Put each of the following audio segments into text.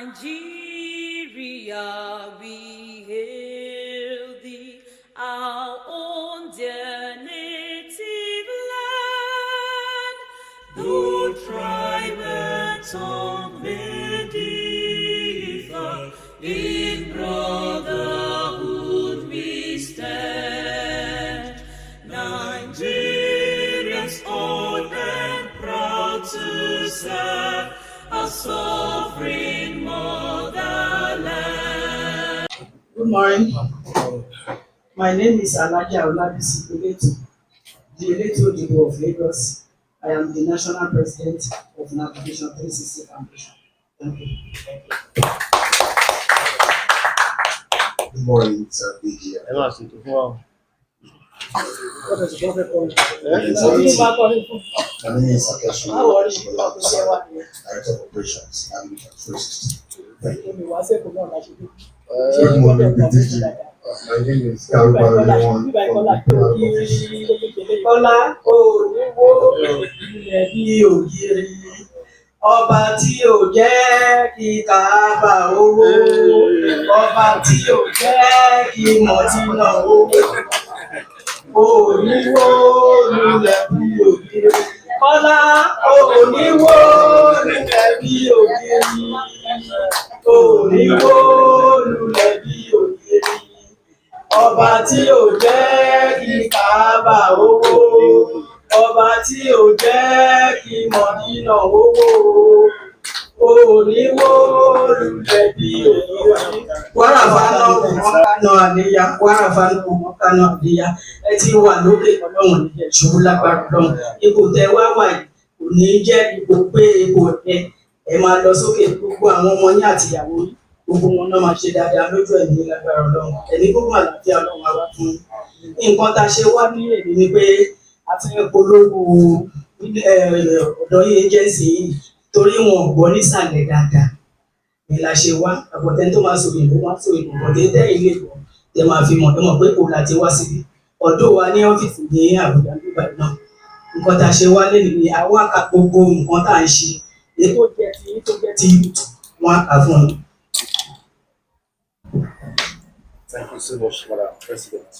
Nigeria, we hail thee, our own dear native land. Though tribe and tongue may differ, in brotherhood we stand. Nigerians old and proud to serve our sovereign motherland. Good morning. My name is Alaja Olabisi Eleto, the Eleto Odibo of Lagos. I am the National President of Navigation 360 Foundation. Thank you. Good morning, sir. What is the prophet called? My name is Akesu, Director of Operations, Navigation 360. Thank you. Good morning, BTG. My name is Karuba Leon. Kọ́lá òníwó ilẹ̀ bí ògiri, ọba tí ò jẹ́ kí Káábà owó, ọba tí ò jẹ́ kí Mọ̀dínà owó, òníwó lulẹ̀ bí ògiri. Kọ́lá òníwó lulẹ̀ bí ògiri, òníwó lulẹ̀ bí ògiri. Ọba tí ò jẹ́ kí Káábà owó, ọba tí ò jẹ́ kí Mọ̀dínà owó, òníwó lulẹ̀ bí ògiri. Wáràfánà òmọ́kánà àléyá, wáràfánà òmọ́kánà àléyá. Ẹ ti wà lókè Ọlọ́run níjẹ̀ ṣubú lágbára Ọlọ́run. Ipò tẹ wá wà yìí kò ní jẹ́ ipò pé ipò ẹ máa lọ sókè, gbogbo àwọn ọmọ yín àti ìyàwó yín. Gbogbo wọn náà máa ṣe dáadáa lójú ẹ̀mí lágbára Ọlọ́run. Ẹ̀mí gbogbo àlàáfíà Ọlọ́run á wá fún yín. Nǹkan tá a ṣe wá ní èdè ni pé a fẹ́ polówó ọ̀dọ́ yìí agency yìí torí wọn ò gbọ́ nísàlẹ̀ dáadáa. Ni la ṣe wá àbọ̀tẹ́ tó máa sọ òyìnbó wá sọ òyìnbó bọ̀dé tẹ́ ilé ìbọn tẹ máa fi mọ̀ ẹ mọ̀ pé kò láti wá síbi. Ọ̀dọ́ wa ní ọ́fíìsì ní Àbújá nígbà náà. Nǹkan tá a ṣe wá lẹ́nu ni àwa ka gbogbo nǹkan tá à ń ṣe. Ètò jẹ́ ti wọn kà fún un. Thank you so much, Madam President.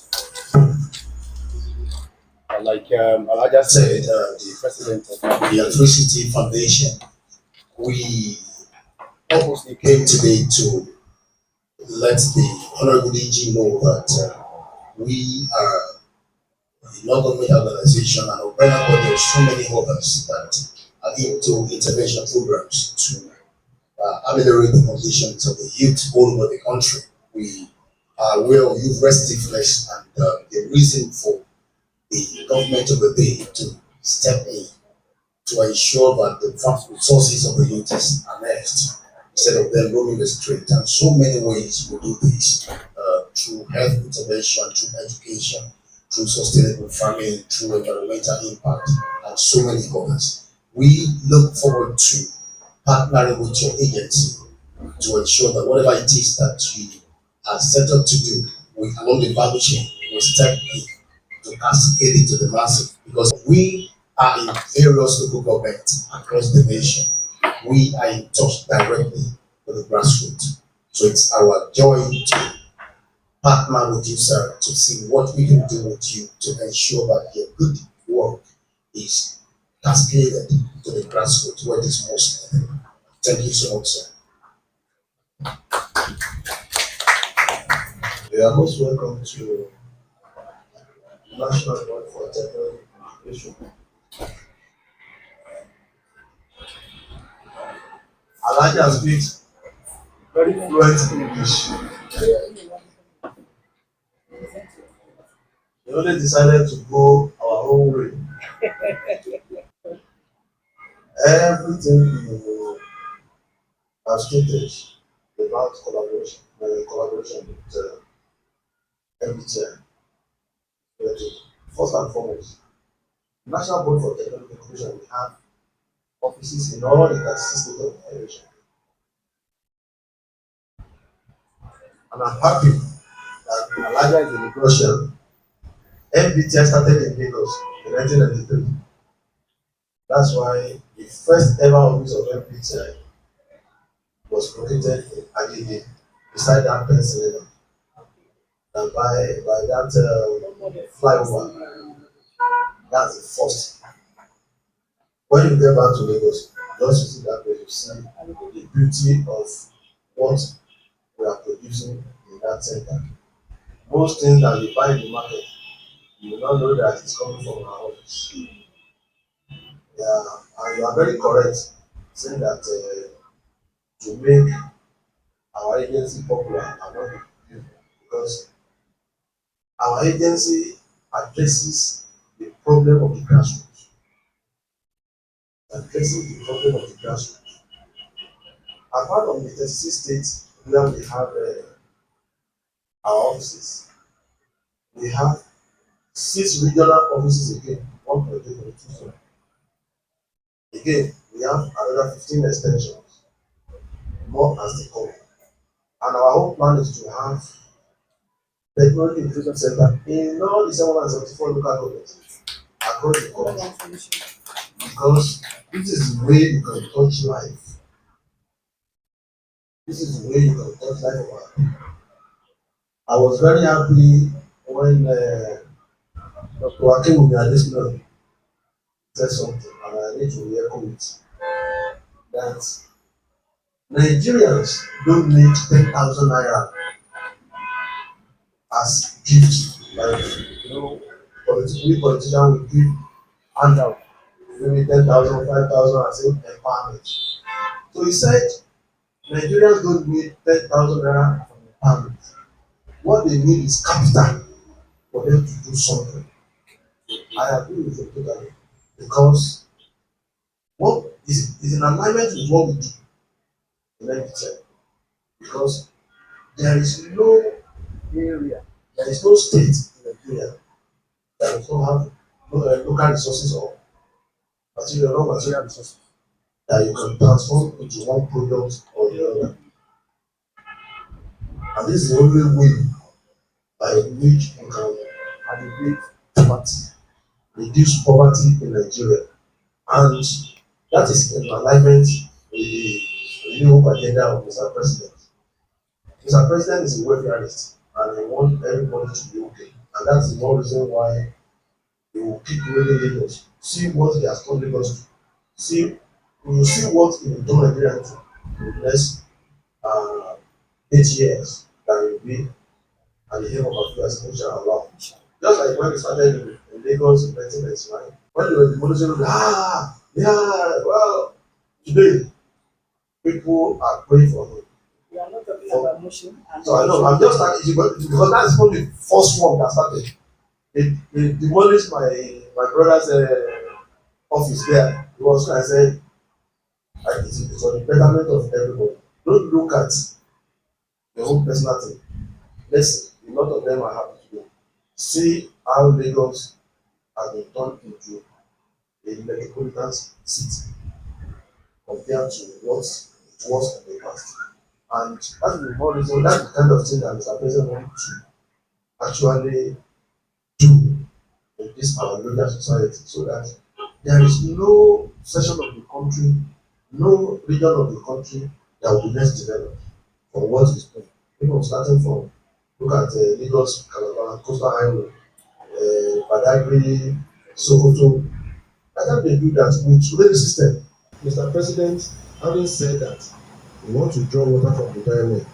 Like Alaja said, the President of the Electricity Foundation, we purposely came today to let the Honorable DG know that we are a non-government organization and a body of so many others that are into intervention programs to ameliorate the conditions of the youth all over the country. We are aware of youth restiveness and the reason for the government of the day to step in to ensure that the resources of the youth is unearthed instead of them roaming the street. And so many ways we do this through health intervention, through education, through sustainable farming, through environmental impact, and so many others. We look forward to partnering with your agency to ensure that whatever it is that we are set up to do, we along the value chain, we step in to cascade it to the masses, because we are in various local governments across the nation. We are in touch directly with the grassroots. So it's our joy to partner with you, sir, to see what we can do with you to ensure that your good work is cascaded to the grassroots where it is most needed. Thank you so much, sir. You are most welcome to National Board for Technology Education. Alaja speaks very fluent English. We only decided to go our own way. Everything you have stated about collaboration with NBTI. First and foremost, National Board for Technology Inclusion, we have offices in all the 36 states of the federation. And I'm happy that Alaja is a Lagosian. NBTI started in Lagos in 1993. That's why the first ever office of NBTI was located in Agege, beside that penicillin. And by that flyover, that's the first. When you get back to Lagos, just visit that place, you see the beauty of what we are producing in that center. Most things that we buy in the market, you will not know that it's coming from our office. Yeah, and you are very correct saying that to make our agency popular and not be people, because our agency addresses the problem of the grassroots, addresses the problem of the grassroots. Apart from the 36 states where we have our offices, we have 6 regional offices again, 1.2. Again, we have another 15 extensions, more as they come. And our own plan is to have technology innovation center in all the 774 local governments across the country, because this is the way you can touch life. This is the way you can touch life of our people. I was very happy when Dr. Akinwumi Adesina said something, and I need to echo it, that Nigerians don't need 10,000 naira as gift. Like, we politicians will give handout, maybe 10,000, 5,000, and say empowerment. So he said Nigerians don't need 10,000 naira from empowerment. What they need is capital for them to do something. I agree with you totally, because what is in alignment with what we do in NBTI, because there is no area, there is no state in Nigeria that does not have local resources or raw material resources that you can transform into one product or the other. And this is the only way by which you can alleviate poverty, reduce poverty in Nigeria. And that is in alignment with the new agenda of Mr. President. Mr. President is a welfareist and he wants everybody to be okay. And that's the more reason why he will keep rolling Lagos. See what he has told Lagos to. See, we will see what he will do Nigeria to in the next 8 years that will be at the helm of affairs, inshallah. Just like when we started in Lagos in 1999, when they were demolishing, well, today people are praying for him. We are not talking about motion. So I know, I'm just starting because that's only the first one that started. They demolished my brother's office there. It was I said, it's for the betterment of everybody. Don't look at your own personal thing. Listen, a lot of them are happy today. See how Lagos has been turned into a metropolitan city compared to what it was in the past. And that's the more reason, that's the kind of thing that Mr. President wants to actually do in this our local society, so that there is no section of the country, no region of the country that will be less developed from what is done. People starting from, look at Lagos, Calabar, Coastal Highway, Badagry, Sokoto. I think they do that with rail system. Mr. President, having said that, we want to draw water from the diamond.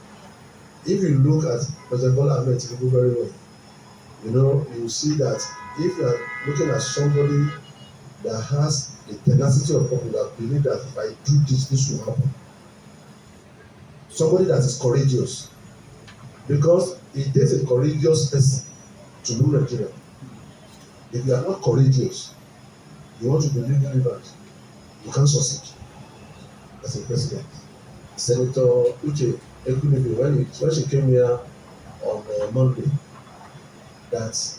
If you look at President Bola Ahmed Tinubu very well, you will see that if you are looking at somebody that has a tenacity of people that believe that if I do this, this will happen. Somebody that is courageous, because it takes a courageous person to rule Nigeria. If you are not courageous, you want to believe believers, you can't succeed as a president. Senator Uche Ekunebe, when she came here on Monday, that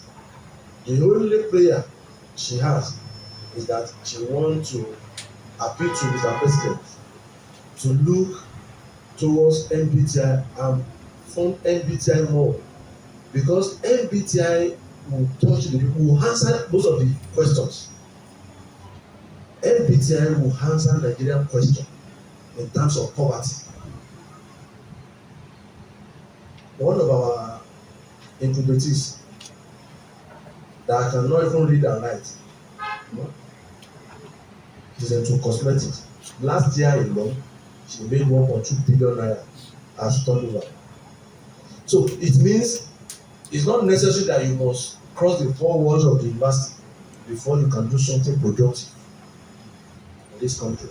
the only prayer she has is that she wants to appeal to Mr. President to look towards NBTI and fund NBTI more, because NBTI will touch the people, will answer most of the questions. NBTI will answer Nigerian question in terms of poverty. One of our incubators that cannot even read and write, you know, is into cosmetics. Last year alone, she made 1.2 billion naira as turnover. So it means it's not necessary that you must cross the four walls of the university before you can do something productive in this country.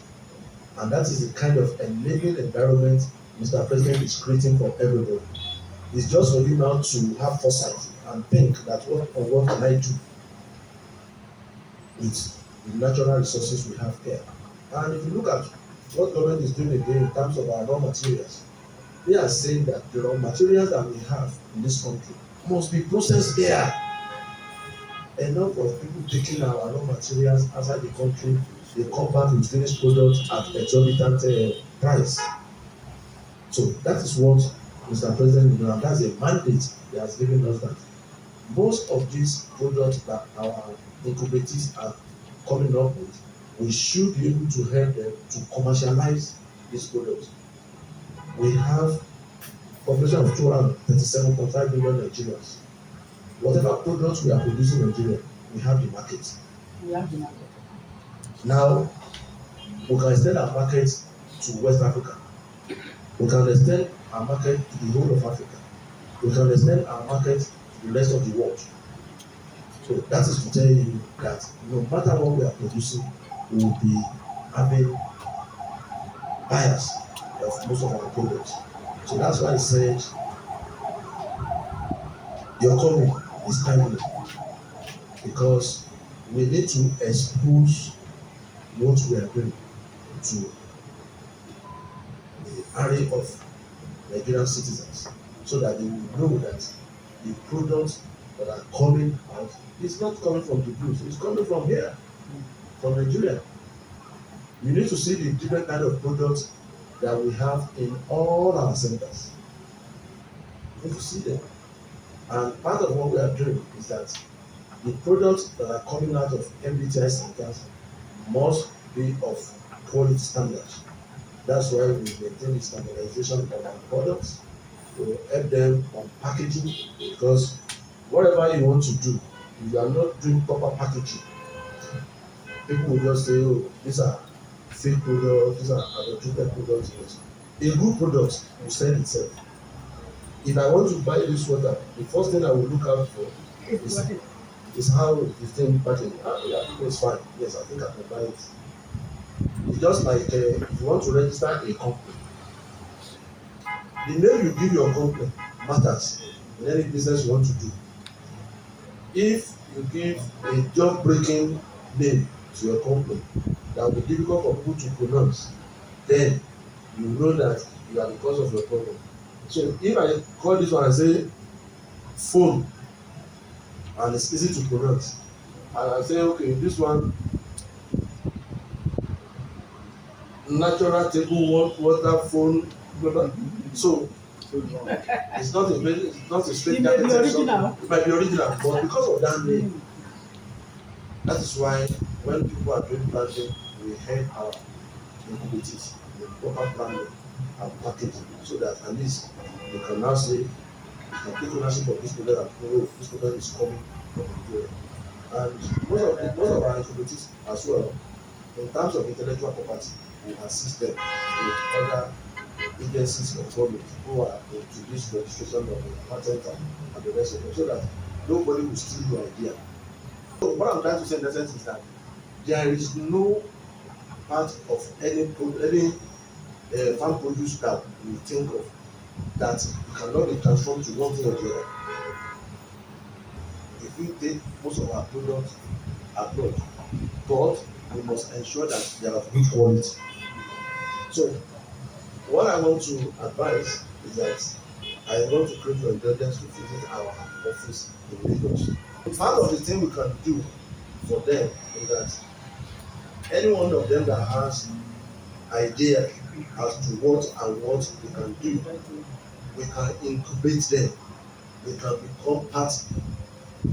And that is the kind of enabling environment Mr. President is creating for everybody. It's just for you now to have foresight and think that what can I do with the natural resources we have here. And if you look at what government is doing again in terms of our raw materials, they are saying that the raw materials that we have in this country must be processed there. Enough of people taking our raw materials outside the country, they come back with finished products at exorbitant price. So that is what Mr. President is doing, and that's a mandate he has given us, that most of these products that our incubators are coming up with, we should be able to help them to commercialize these products. We have population of 237.5 million Nigerians. Whatever products we are producing in Nigeria, we have the market. We have the market. Now, we can extend our market to West Africa. We can extend our market to the whole of Africa. We can extend our market to the rest of the world. So that is to tell you that no matter what we are producing, we will be having buyers of most of our products. So that's why I said your coming is timely, because we need to expose what we are doing to the array of Nigerian citizens, so that they will know that the products that are coming out is not coming from the blues, it's coming from here, from Nigeria. You need to see the different kind of products that we have in all our centers. You need to see them. And part of what we are doing is that the products that are coming out of NBTI centers must be of quality standards. That's why we maintain the standardization of our products to help them on packaging, because whatever you want to do, if you are not doing proper packaging, people will just say, oh, these are fake products, these are adulterated products. A good product will sell itself. If I want to buy this water, the first thing I will look out for is how the thing packaging. Yeah, it's fine. Yes, I think I can buy it. It's just like if you want to register a company, the name you give your company matters in any business you want to do. If you give a job-breaking name to your company that will be difficult for people to pronounce, then you know that you are the cause of your problem. So if I call this one and say phone, and it's easy to pronounce, and I say, okay, this one natural table water phone, so it's not a straight market. It might be original, but because of that name, that is why when people are doing planting, we help our incubators with proper planning and packaging, so that at least they can now say, you can take ownership of this product and know this product is coming from Nigeria. And most of our incubators as well, in terms of intellectual property, we assist them with other agencies of government who are into this registration of the patent and the rest of them, so that nobody will steal your idea. So what I'm trying to say in essence is that there is no part of any farm produce that we think of that cannot be transformed to one thing or the other. If we take most of our products abroad, but we must ensure that they are of good quality. So what I want to advise is that I want to create your indulgence to visit our office in Lagos. Part of the thing we can do for them is that any one of them that has idea as to what they can do, we can incubate them. They can become part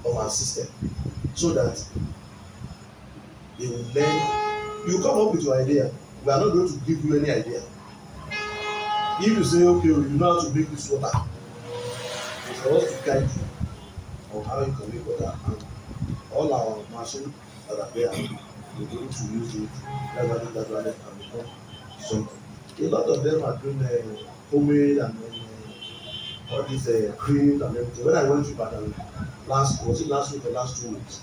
of our system, so that they will learn. You come up with your idea. We are not going to give you any idea. If you say, okay, you know how to make this water, for us to guide you on how you can make water, and all our machines that are there, we're able to use it gradually and become something. A lot of them are doing homemade and all these creams and everything. When I went to Badan last week or last 2 weeks?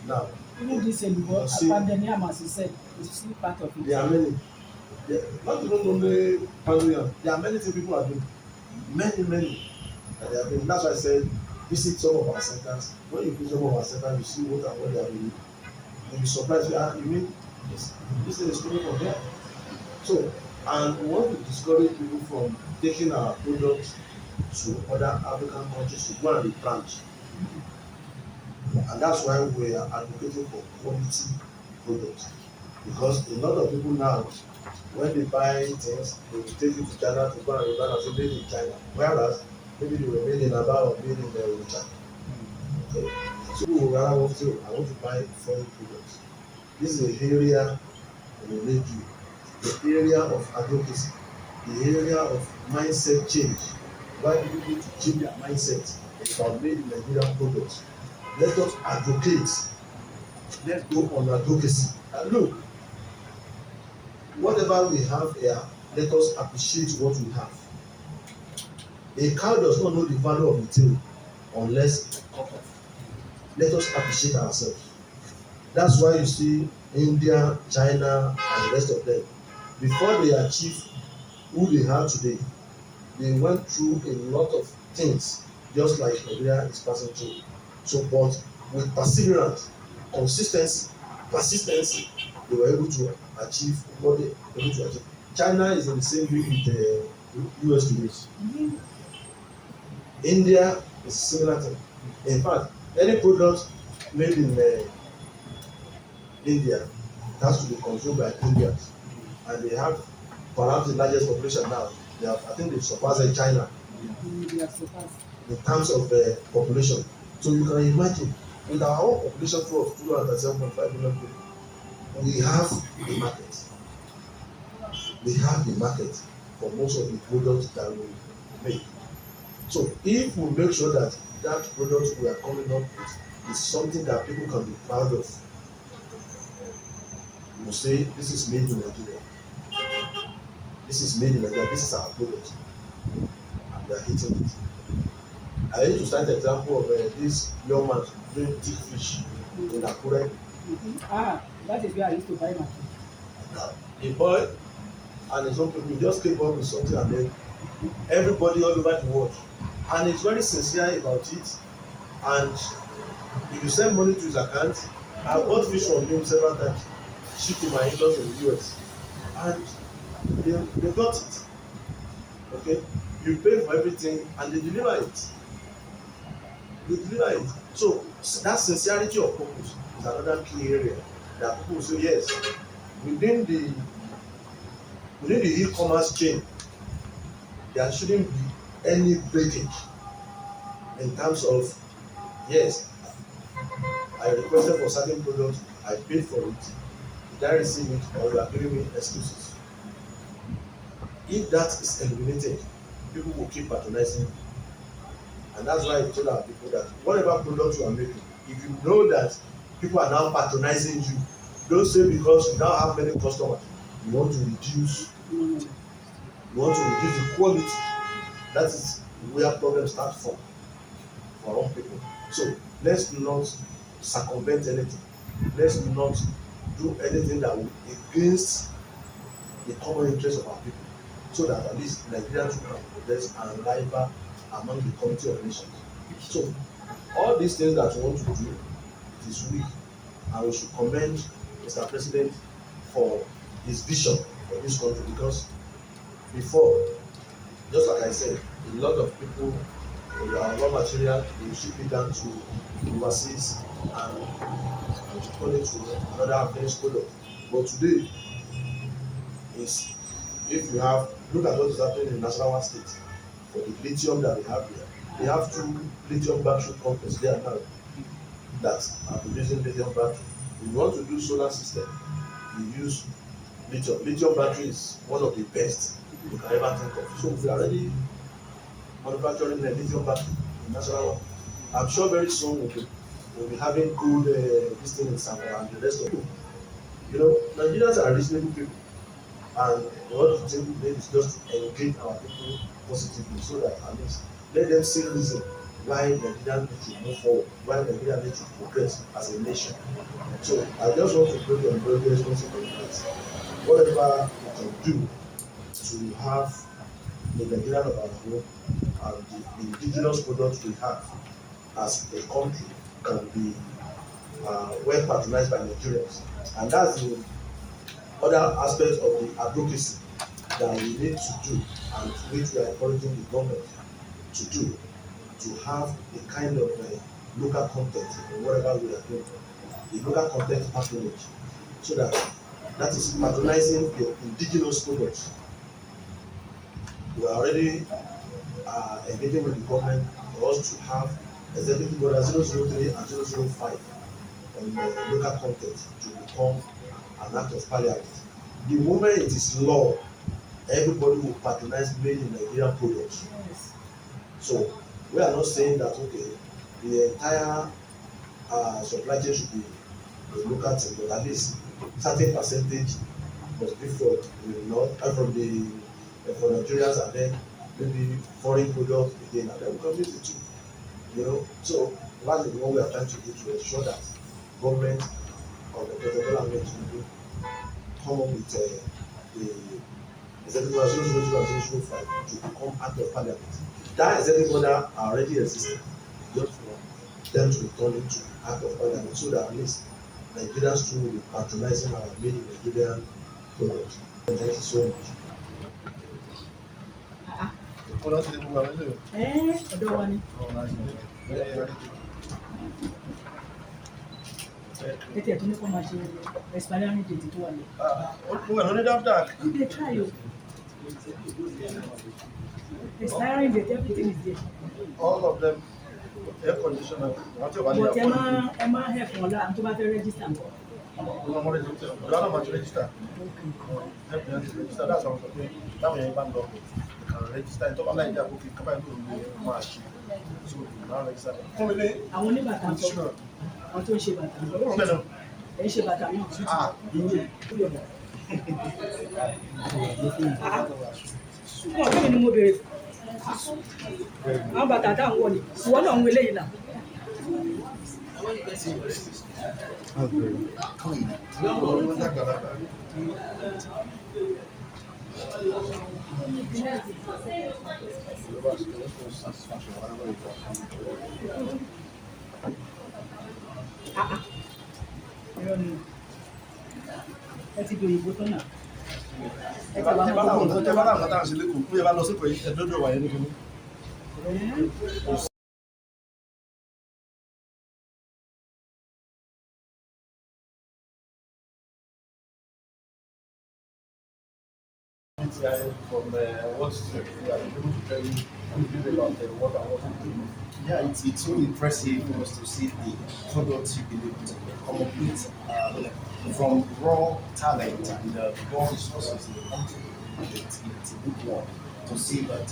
Now, Even this you see, pandemic, as you said, is still part of it. there are many. Not even only pandemic, there are many things people are doing. Many that they are doing. That's why I said visit some of our centers. When you visit some of our centers, you see what they are doing. You'll be surprised. You mean this thing is coming from there? So, and we want to discourage people from taking our products to other African countries to go and replant. And that's why we are advocating for quality products. Because a lot of people now, when they buy things, they will take it to China to go and replant and say made in China. Whereas maybe they were made in Aba or made in China. Okay. So people will rather want to, I want to buy foreign products. This is an area we need you. The area of advocacy, the area of mindset change. Why people need to change their mindset about made in Nigerian products. Let us advocate. Let's go on advocacy. And look, whatever we have here, let us appreciate what we have. A cow does not know the value of the tail unless it's cut off. Let us appreciate ourselves. That's why you see India, China, and the rest of them, before they achieve who they are today, they went through a lot of things, just like Nigeria is passing through. So, but with perseverance, consistency, persistency, they were able to achieve what they were able to achieve. China is in the same league with the US today. India is similar thing. In fact, any product made in India has to be controlled by Indians, and they have perhaps the largest population now. They have, I think they've surpassed China in terms of population. So you can imagine, with our own population of 237.5 million people, we have the market. We have the market for most of the products that we make. So if we make sure that that product we are coming up with is something that people can be proud of, we will say this is made in Nigeria. This is made in Nigeria. This is our product, and we are hitting it. I need to start the example of this young man doing thick fish in Akure. That is where I used to buy my food. A boy and his own people just came up with something, and then everybody all over the world, and he's very sincere about it. And if you send money to his account, I bought fish from him several times, shipped to my in-laws in the US, and they got it. Okay, you pay for everything and they deliver it. So that sincerity of purpose is another key area that people say yes, within the e-commerce chain, there shouldn't be any breakage in terms of yes, I requested for certain products, I paid for it, did I receive it, or you are giving me excuses. If that is eliminated, people will keep patronizing you. And that's why I told our people that whatever product you are making, if you know that people are now patronizing you, don't say because you now have many customers, you want to reduce the quality. That is where problems start from for our own people. So let's not circumvent anything. Let's not do anything that will against the common interest of our people, so that at least Nigerians can progress and rival among the community of nations. So all these things that we want to do, it is weak, and we should commend Mr. President for his vision for this country, because before, just like I said, a lot of people with our raw material, they ship it down to overseas and turn it to another finished product. But today, is if you have, look at what is happening in Nasarawa State for the lithium that they have there. They have 2 lithium battery companies there now that are producing lithium battery. If you want to do solar system, you use lithium. Lithium battery is one of the best you can ever think of. So we are already manufacturing a lithium battery the national one. I'm sure very soon we'll be having good this thing in Sambora and the rest of it. You know, Nigerians are reasonable people, and what we think is just to engage our people positively so that at least let them see reason why Nigeria needs to move forward, why Nigeria needs to progress as a nation. So I just want to put on very responsible that whatever we can do to have the Nigeria of our own and the indigenous products we have as a country can be well patronized by Nigerians. And that's the other aspect of the advocacy that we need to do and which we are encouraging the government to do, to have a kind of local content in whatever we are doing, the local content patronage, so that is patronizing the indigenous products. We are already engaging with the government for us to have executive order 003 and 005 on local content to become an act of parliament. The moment it is law, everybody will patronize made in Nigerian products. Yes. So we are not saying that okay, the entire supply chain should be a local thing, but at least certain percentage must be from the north and from the for Nigerians, and then maybe foreign products again, and then we can mix the two. You know, so that is what we are trying to do to ensure that government or the president government will come up with the executive order 002 and 005 to become act of parliament. That executive order are already existing, just for them to return it to act of parliament so that at least Nigerians too will be patronizing our made in Nigerian products. Thank you so much. Ọ̀dọ̀ wa ni. Ètò ẹ̀tún ní kó máa ṣe expiring date tó wà ní. You dey try o. Expiring date, everything is there. All of them, air conditioner. But ẹ máa help wọn lára tó bá fẹ́ register nǹkan. Register. Register. That's what I'm saying. Táwọn yẹn bá ń lọ, register. Ìtọ́ba láì dá òkè kábà ń lò ní máa ṣe. So now register. Fún mi ní. Àwọn oníbàtà ń sọ, àwọn tó ń ṣe bàtà ń sọ. Ẹ ń ṣe bàtà náà. Wọ́n kí ni mo béèrè fún? Àwọn bàtà tá à ń wọ̀ ni, ìwọ náà ń wọlé yìí náà. Ẹ ti di òyìnbó tán náà. Ẹ ti wá mọ́ gbogbo nǹkan tó wà. From what we are able to tell you about what I want to do. Yeah, it's so impressive for us to see the products you've been able to come up with from raw talent and raw resources in the country. It's a good one to see that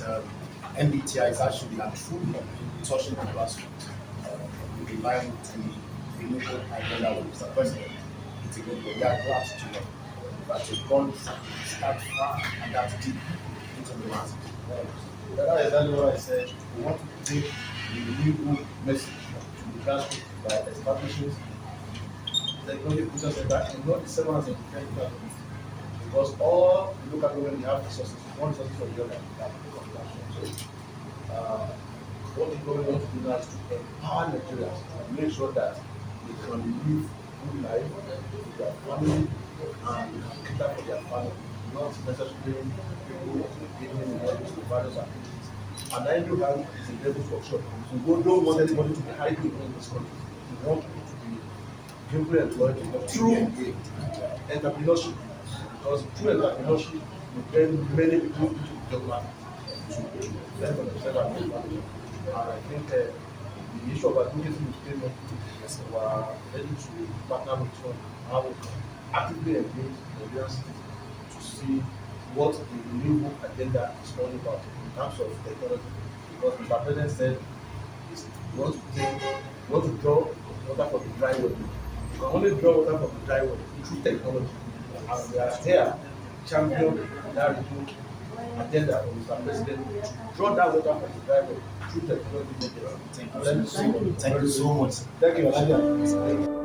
NBTI is actually a truly touching the grassroots in line with the renewable agenda with Mr. President. It's a good one. We are glad to know that you've gone that far and that deep into the masses. That's exactly what I said. We want to take the renewable message to the grassroots by establishing technology process center and not the seven as a different platform. Because all the local government they have resources, one resources for the other. So what the government wants to do now is to empower Nigerians and make sure that they can live good life with their family and cater for their family, not necessarily people giving in all these various activities. And I do have is a level for sure. So we don't want anybody to be hiding in this country. We want people to be gainfully employed through entrepreneurship. Because through entrepreneurship, we bring many people into the job market to fend for themselves and their family. And I think the issue of advocacy is still not we are ready to partner with one how we can actively engage Nigerians to see what the renewable agenda is all about in terms of technology. Because Mr. President said you want to take, you want to draw water from the dry well. You can only draw water from the dry well through technology. And we are here champion that review agenda of Mr. President to draw that water from the dry well through technology. Thank you so much. Thank you, Elijah.